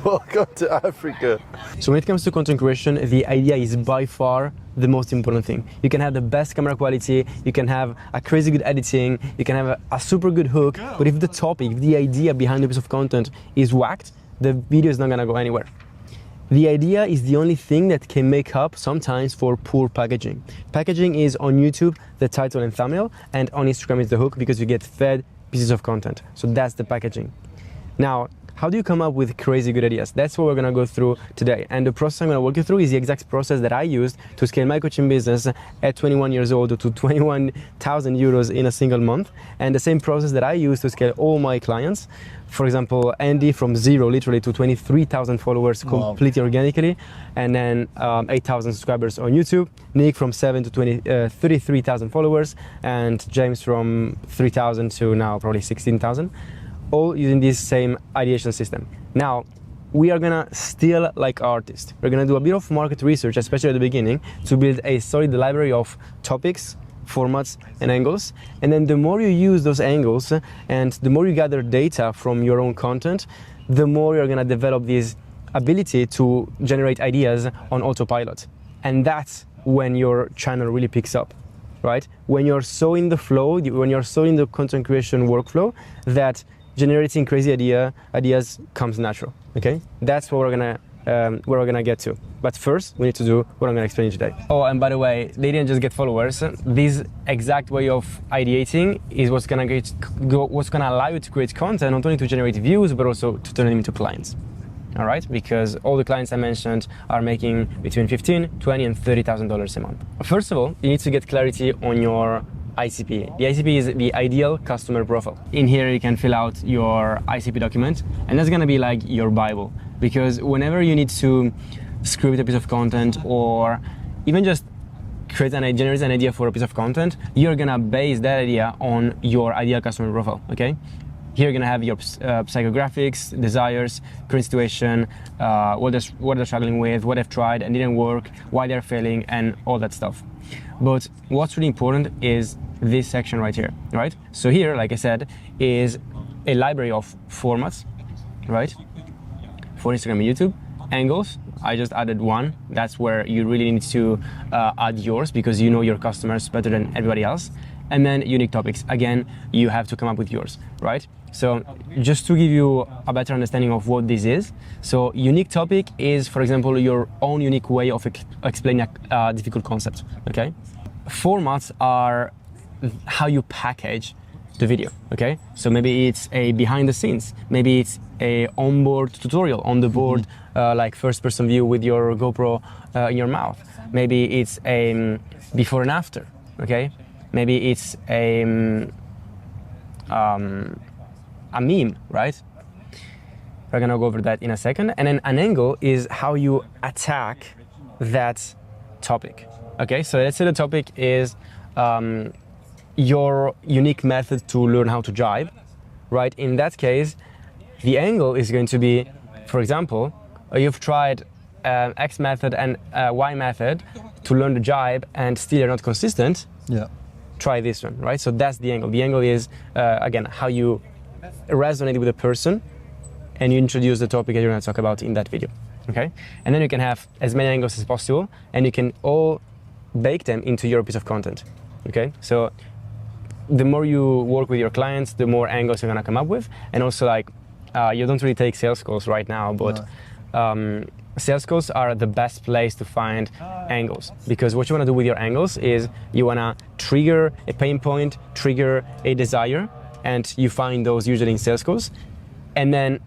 Welcome to Africa. So when it comes to content creation, the idea is by far the most important thing. You can have the best camera quality, you can have a crazy good editing, you can have a super good hook, but if the topic, the idea behind the piece of content is whacked, the video is not gonna go anywhere. The idea is the only thing that can make up sometimes for poor packaging. Packaging is on YouTube, the title and thumbnail, and on Instagram is the hook because you get fed pieces of content. So that's the packaging. Now, how do you come up with crazy good ideas? That's what we're gonna go through today. And the process I'm gonna walk you through is the exact process that I used to scale my coaching business at 21 years old to 21,000 euros in a single month. And the same process that I used to scale all my clients. For example, Andy from 0 literally to 23,000 followers completely organically. And then 8,000 subscribers on YouTube. Nick from 7 to 33,000 followers. And James from 3,000 to now probably 16,000. All using this same ideation system. Now, we are gonna steal like artists. We're gonna do a bit of market research, especially at the beginning, to build a solid library of topics, formats, and angles. And then the more you use those angles and the more you gather data from your own content, the more you're gonna develop this ability to generate ideas on autopilot. And that's when your channel really picks up, right? When you're so in the flow, when you're so in the content creation workflow that generating crazy ideas comes natural, okay? That's what we're gonna get to. But first, we need to do what I'm gonna explain today. Oh, and by the way, they didn't just get followers. This exact way of ideating is what's gonna allow you to create content, not only to generate views, but also to turn them into clients. All right, because all the clients I mentioned are making between $15,000, $20,000, and $30,000 a month. First of all, you need to get clarity on your ICP. The ICP is the ideal customer profile. In here, you can fill out your ICP document, and that's gonna be like your Bible. Because whenever you need to script a piece of content or even just generate an idea for a piece of content, you're gonna base that idea on your ideal customer profile, okay? Here you're gonna have your psychographics, desires, current situation, what they're struggling with, what they've tried and didn't work, why they're failing, and all that stuff. But what's really important is this section right here, right? So here, like I said, is a library of formats, right? For Instagram and YouTube. Angles, I just added one. That's where you really need to add yours because you know your customers better than everybody else. And then unique topics. Again, you have to come up with yours, right? So just to give you a better understanding of what this is. So unique topic is, for example, your own unique way of explaining a difficult concept, okay? Formats are how you package the video, okay? So maybe it's a behind the scenes, maybe it's a onboard tutorial on the board, like first person view with your GoPro in your mouth. Maybe it's a before and after, okay? Maybe it's a meme, right? We're gonna go over that in a second. And then an angle is how you attack that topic, okay? So let's say the topic is your unique method to learn how to jive, right? In that case, the angle is going to be, for example, you've tried X method and Y method to learn the jive and still you're not consistent. Yeah. Try this one, right? So that's the angle. The angle is, again, how you resonate with a person and you introduce the topic that you're gonna talk about in that video, okay? And then you can have as many angles as possible and you can all bake them into your piece of content, okay? So the more you work with your clients, the more angles you're gonna come up with. And also like, you don't really take sales calls right now, but sales calls are the best place to find angles, because what you wanna do with your angles is you wanna trigger a pain point, trigger a desire, and you find those usually in sales calls. And then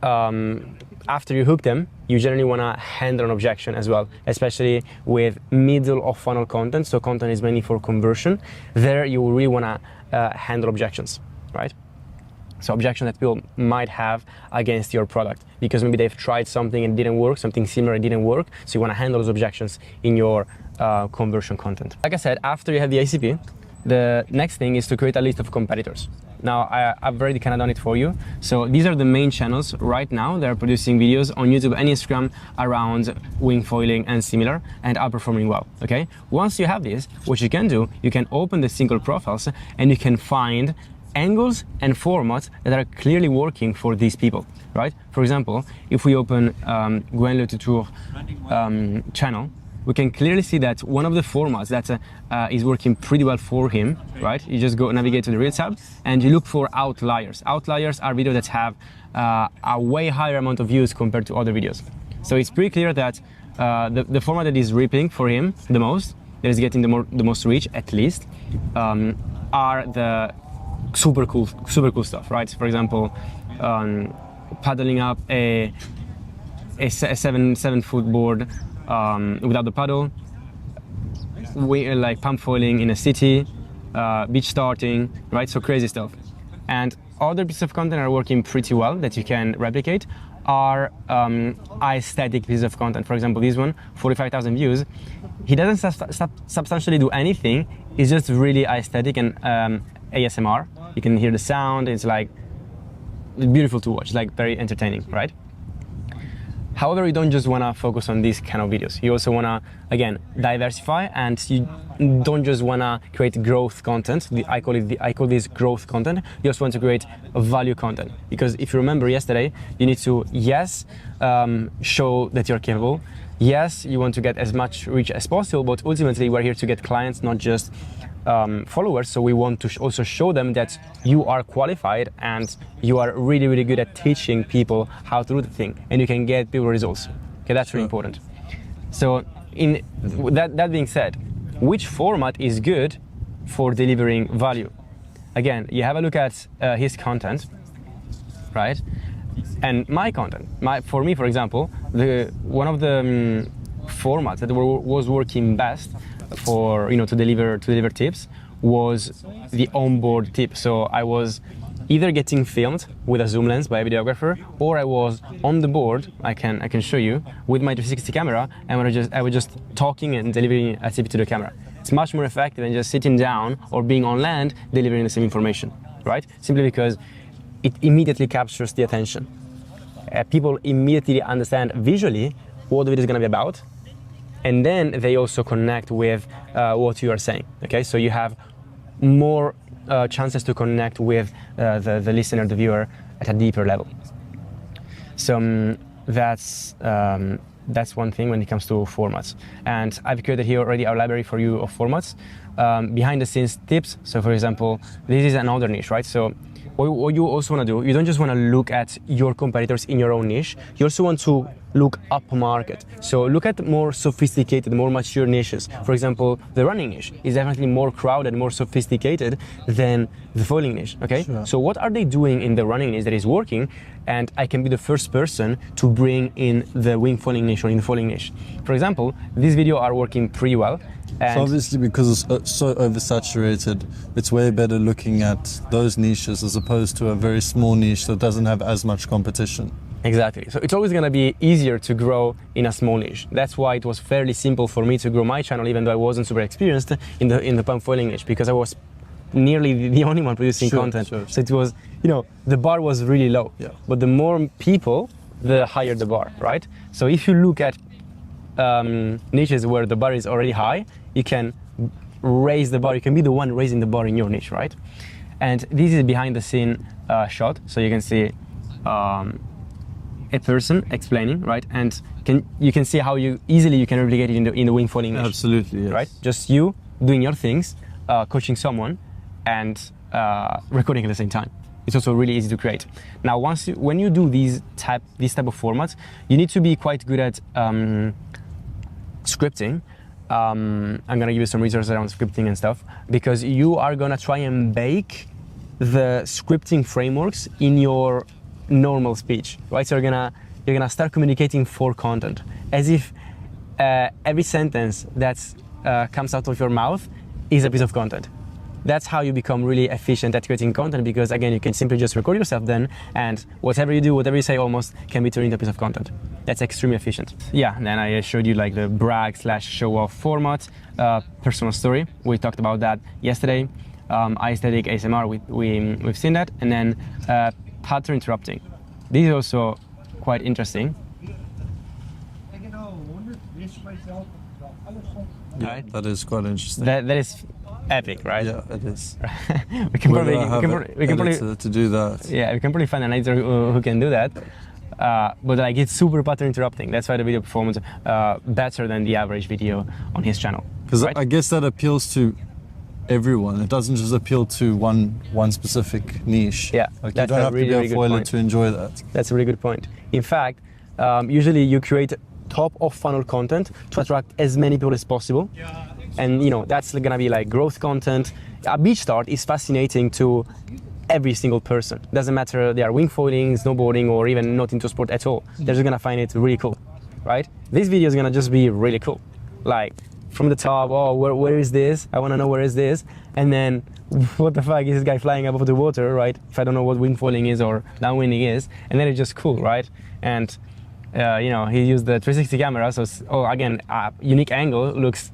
after you hook them, you generally want to handle an objection as well, especially with middle of funnel content. So content is mainly for conversion. There you really want to handle objections, right? So objections that people might have against your product because maybe they've tried something and it didn't work, something similar and didn't work. So you want to handle those objections in your conversion content. Like I said, after you have the ICP, the next thing is to create a list of competitors. Now I've already kind of done it for you. So these are the main channels right now. They're producing videos on YouTube and Instagram around wing foiling and similar, and are performing well. Okay. Once you have this, what you can do, you can open the single profiles and you can find angles and formats that are clearly working for these people, right? For example, if we open Gwen Le Tutour channel, we can clearly see that one of the formats that is working pretty well for him, right? You just go navigate to the Reels tab and you look for outliers. Outliers are videos that have a way higher amount of views compared to other videos. So it's pretty clear that the format that is ripping for him the most, that is getting the most reach at least, are the super cool stuff, right? For example, paddling up a 7-foot board without the paddle, like pump foiling in a city, beach starting, right? So crazy stuff. And other pieces of content are working pretty well that you can replicate are aesthetic pieces of content. For example, this one, 45,000 views. He doesn't substantially do anything. It's just really aesthetic and ASMR. You can hear the sound. It's like beautiful to watch, like very entertaining, right? However, you don't just want to focus on these kind of videos. You also want to, again, diversify, and you don't just want to create growth content. I call this growth content. You also want to create value content, because if you remember yesterday, you need to, yes, show that you're capable. Yes, you want to get as much reach as possible, but ultimately we're here to get clients, not just followers. So we want to also show them that you are qualified and you are really, really good at teaching people how to do the thing, and you can get people results. Okay, that's really important. So in that being said, which format is good for delivering value? Again, you have a look at his content, right? And my content. For me, for example, one of the formats that was working best for to deliver tips was the onboard tip. So I was either getting filmed with a zoom lens by a videographer, or I was on the board. I can show you with my 360 camera, and I was just talking and delivering a tip to the camera. It's much more effective than just sitting down or being on land delivering the same information, right? Simply because it immediately captures the attention. People immediately understand visually what the video is going to be about, and then they also connect with what you are saying. Okay, so you have more chances to connect with the listener, the viewer, at a deeper level. So that's one thing when it comes to formats. And I've created here already a library for you of formats, behind the scenes tips. So for example, this is another niche, right? So what you also want to do, you don't just want to look at your competitors in your own niche, you also want to look up market. So look at more sophisticated, more mature niches. For example, the running niche is definitely more crowded, more sophisticated than the foiling niche, okay? Sure. So what are they doing in the running niche that is working? And I can be the first person to bring in the wing foiling niche or in the foiling niche. For example, these videos are working pretty well. And so obviously, because it's so oversaturated, it's way better looking at those niches as opposed to a very small niche that doesn't have as much competition. Exactly. So it's always going to be easier to grow in a small niche. That's why it was fairly simple for me to grow my channel, even though I wasn't super experienced in the pump foiling niche, because I was nearly the only one producing content. Sure. So it was, the bar was really low. Yeah. But the more people, the higher the bar, right? So if you look at niches where the bar is already high, you can raise the bar. You can be the one raising the bar in your niche, right? And this is behind the scene shot, so you can see a person explaining, right? And you can see how easily you can replicate it in the wing foiling niche. Absolutely, yes. Right? Just you doing your things, coaching someone, and recording at the same time. It's also really easy to create. Now, when you do these type of formats, you need to be quite good at scripting. I'm gonna give you some resources around scripting and stuff, because you are gonna try and bake the scripting frameworks in your normal speech, right? So you're gonna start communicating for content, as if every sentence that comes out of your mouth is a piece of content. That's how you become really efficient at creating content, because again, you can simply just record yourself then, and whatever you do, whatever you say almost can be turned into a piece of content. That's extremely efficient. Yeah, then I showed you like the brag/show off format, personal story. We talked about that yesterday. aesthetic ASMR, we've seen that, and then pattern interrupting. This is also quite interesting. Yeah, Right. that is quite interesting. That is epic, right? Yeah, it is. we can Where probably, do I have we can an probably, editor to do that? yeah, we can probably find an editor who can do that. But like it's super pattern interrupting. That's why the video performs better than the average video on his channel. Because right? I guess that appeals to everyone. It doesn't just appeal to one specific niche. Yeah, like you that's don't a have really, to be really a good foiler point. to enjoy that. That's a really good point. In fact, usually you create top of funnel content to attract as many people as possible. And you know, that's gonna be like growth content. A beach start is fascinating to every single person. Doesn't matter they are wingfoiling, snowboarding, or even not into sport at all. They're just gonna find it really cool, right? This video is gonna just be really cool. Like from the top, oh, where is this? I wanna know where is this? And then, what the fuck is this guy flying above the water, right? If I don't know what wingfoiling is or downwinding is, and then it's just cool, right? And you know, he used the 360 camera, so again, a unique angle. Looks,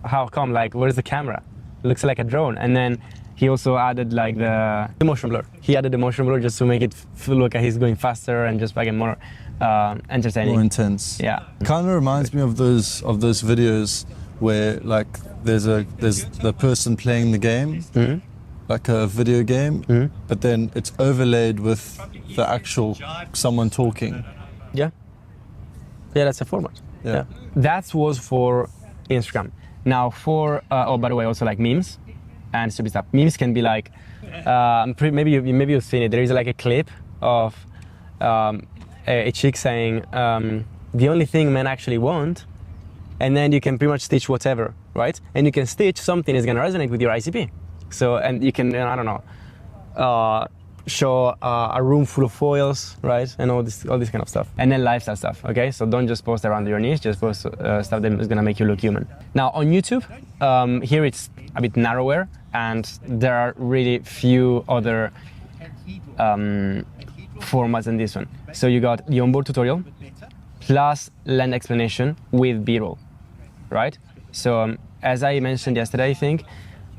how come? Like, where's the camera? Looks like a drone. And then he also added like the motion blur. He added the motion blur just to make it feel like he's going faster and just fucking more entertaining. More intense. Yeah. Kind of reminds me of those videos where like there's the person playing the game, like a video game, but then it's overlaid with the actual someone talking. Yeah. Yeah, that's a format. Yeah. That was for Instagram. Now for oh, by the way, also like memes and stupid stuff. Memes can be like maybe you've seen it. There is like a clip of a chick saying the only thing men actually want, and then you can pretty much stitch whatever, right? And you can stitch something that's gonna resonate with your ICP. So, and you can, I don't know, show a room full of foils, right? And all this kind of stuff. And then lifestyle stuff, okay? So don't just post around your niche, just post stuff that is gonna make you look human. Now on YouTube, here it's a bit narrower, and there are really few other formats than this one. So you got the onboard tutorial, plus land explanation with B-roll, right? So as I mentioned yesterday, I think,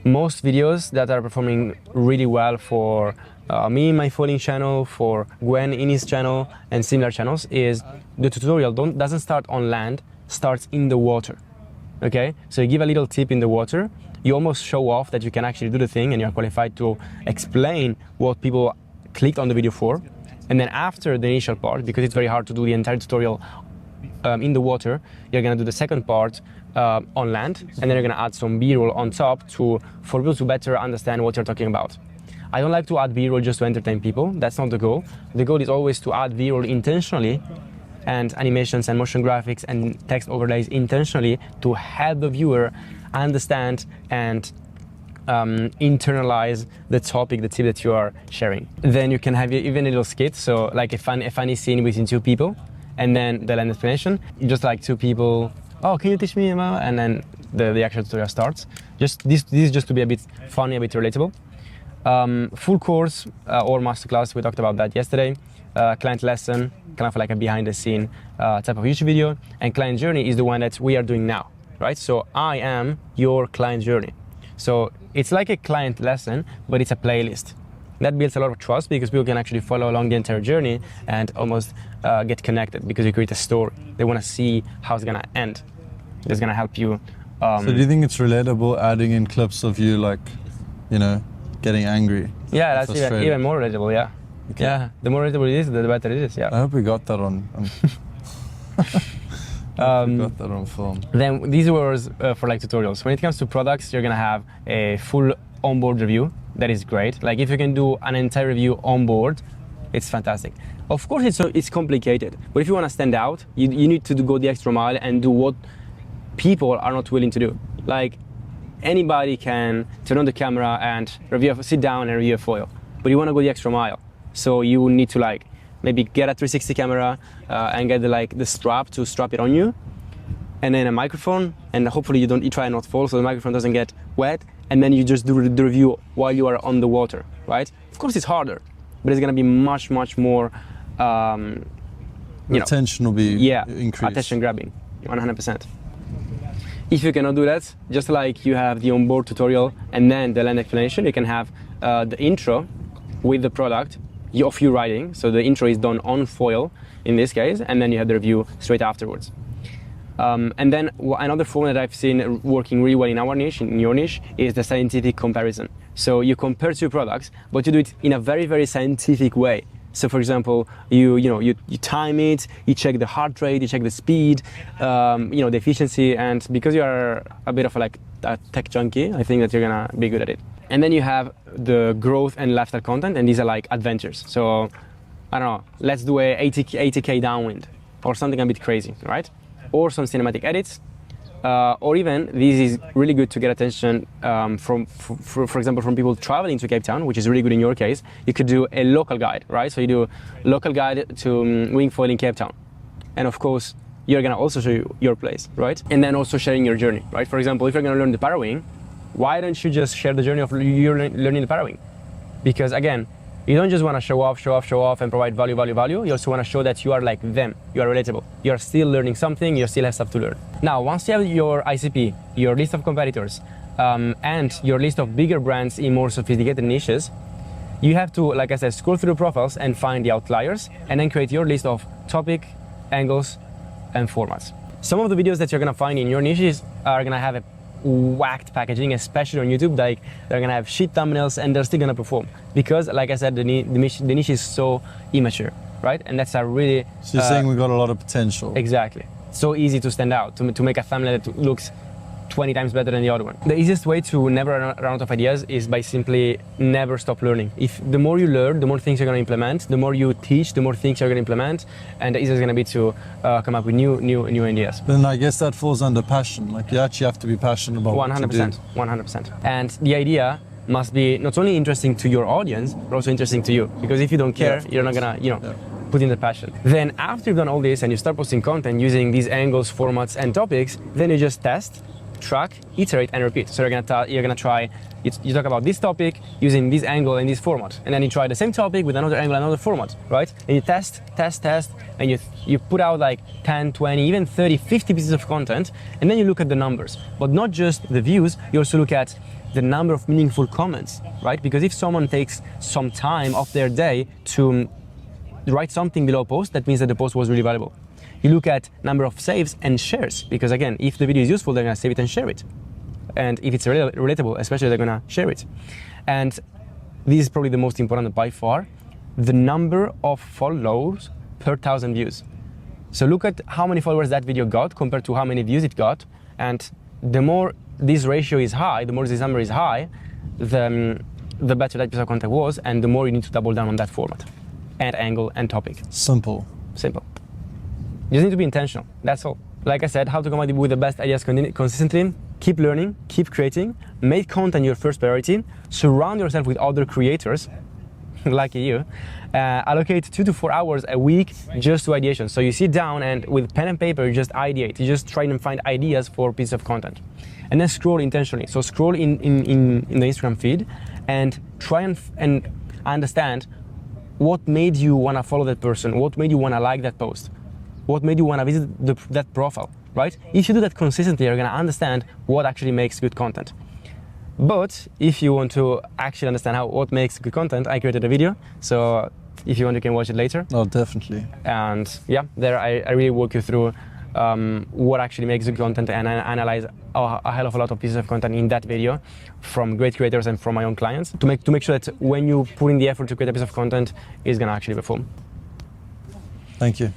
most videos that are performing really well for me in my foiling channel, for Gwen in his channel, and similar channels, is the tutorial doesn't start on land, starts in the water. Okay, so you give a little tip in the water, you almost show off that you can actually do the thing and you're qualified to explain what people clicked on the video for. And then after the initial part, because it's very hard to do the entire tutorial in the water, you're gonna do the second part on land, and then you're gonna add some B-roll on top for people to better understand what you're talking about. I don't like to add B-roll just to entertain people. That's not the goal. The goal is always to add B-roll intentionally, and animations and motion graphics and text overlays intentionally to help the viewer understand and internalize the topic, the tip that you are sharing. Then you can have even a little skit, so like a funny scene between two people, and then the land explanation, just like two people, oh, can you teach me about? And then the actual tutorial starts. This is just to be a bit funny, a bit relatable. Full course or masterclass, we talked about that yesterday. Client lesson, kind of like a behind the scene type of YouTube video. And client journey is the one that we are doing now, right? So I am your client journey. So it's like a client lesson, but it's a playlist. That builds a lot of trust because people can actually follow along the entire journey and almost get connected because you create a story. They want to see how it's going to end. It's going to help you. So do you think it's relatable adding in clips of you, like, you know, getting angry? Yeah, that's even more relatable, yeah. Okay. Yeah, the more relatable it is, the better it is, yeah. I hope we got that on got that on film. Then these were for like tutorials. When it comes to products, you're gonna have a full onboard review. That is great. Like if you can do an entire review on board, it's fantastic. Of course, it's complicated, but if you want to stand out, you need to go the extra mile and do what people are not willing to do. Like anybody can turn on the camera and sit down and review a foil, but you want to go the extra mile. So you need to like maybe get a 360 camera and get the strap to strap it on you, and then a microphone, and hopefully you try not fall so the microphone doesn't get wet. And then you just do the review while you are on the water, right? Of course it's harder, but it's gonna be much more, Attention will be increased. Attention grabbing, 100%. If you cannot do that, just like you have the onboard tutorial and then the land explanation, you can have the intro with the product of you writing. So the intro is done on foil in this case, and then you have the review straight afterwards. And then another format that I've seen working really well in our niche, in your niche, is the scientific comparison. So you compare two products, but you do it in a very, very scientific way. So for example, you time it, you check the heart rate, you check the speed, the efficiency, and because you are a bit of a tech junkie, I think that you're gonna be good at it. And then you have the growth and lifestyle content, and these are like adventures. So I don't know, let's do a 80K downwind or something a bit crazy, right? Or some cinematic edits, or even this is really good to get attention for example, from people traveling to Cape Town, which is really good in your case. You could do a local guide, right? So you do local guide to wingfoil in Cape Town, and of course you're gonna also show your place, right? And then also sharing your journey, right? For example, if you're gonna learn the parawing, why don't you just share the journey of you learning the parawing? Because again, you don't just want to show off and provide value. You also want to show that you are like them. You are relatable. You are still learning something. You still have stuff to learn. Now, once you have your ICP, your list of competitors, and your list of bigger brands in more sophisticated niches, you have to, like I said, scroll through the profiles and find the outliers, and then create your list of topic, angles, and formats. Some of the videos that you're going to find in your niches are going to have a whacked packaging, especially on YouTube. Like, they're gonna have shit thumbnails and they're still gonna perform because, like I said, the niche is so immature, right? And that's a really so you're saying we got a lot of potential. Exactly. So easy to stand out, to make a thumbnail that looks 20 times better than the other one. The easiest way to never run out of ideas is by simply never stop learning. If the more you learn, the more things you're going to implement, the more you teach, the more things you're going to implement, and the easier it's going to be to come up with new ideas. Then I guess that falls under passion. Like, you actually have to be passionate about 100%, 100%. And the idea must be not only interesting to your audience, but also interesting to you. Because if you don't care, you're not going to, put in the passion. Then after you've done all this and you start posting content using these angles, formats, and topics, then you just test, track, iterate, and repeat. So you're gonna try. You talk about this topic using this angle and this format, and then you try the same topic with another angle, another format, right? And you test, and you put out like 10, 20, even 30, 50 pieces of content, and then you look at the numbers, but not just the views. You also look at the number of meaningful comments, right? Because if someone takes some time of their day to write something below a post, that means that the post was really valuable. You look at number of saves and shares, because again, if the video is useful, they're gonna save it and share it. And if it's relatable, especially, they're gonna share it. And this is probably the most important by far, the number of follows per 1,000 views. So look at how many followers that video got compared to how many views it got. And the more this ratio is high, the more this number is high, the better that piece of content was, and the more you need to double down on that format and angle and topic. Simple. You just need to be intentional, that's all. Like I said, how to come up with the best ideas consistently, keep learning, keep creating, make content your first priority, surround yourself with other creators, like you, allocate 2 to 4 hours a week just to ideation. So you sit down and with pen and paper, you just ideate, you just try and find ideas for pieces of content. And then scroll intentionally. So scroll in the Instagram feed and try and understand what made you want to follow that person, what made you want to like that post, what made you want to visit that profile, right? If you do that consistently, you're going to understand what actually makes good content. But if you want to actually understand what makes good content, I created a video. So if you want, you can watch it later. Oh, definitely. And yeah, there I really walk you through what actually makes good content, and I analyze a hell of a lot of pieces of content in that video from great creators and from my own clients to make sure that when you put in the effort to create a piece of content, it's going to actually perform. Thank you.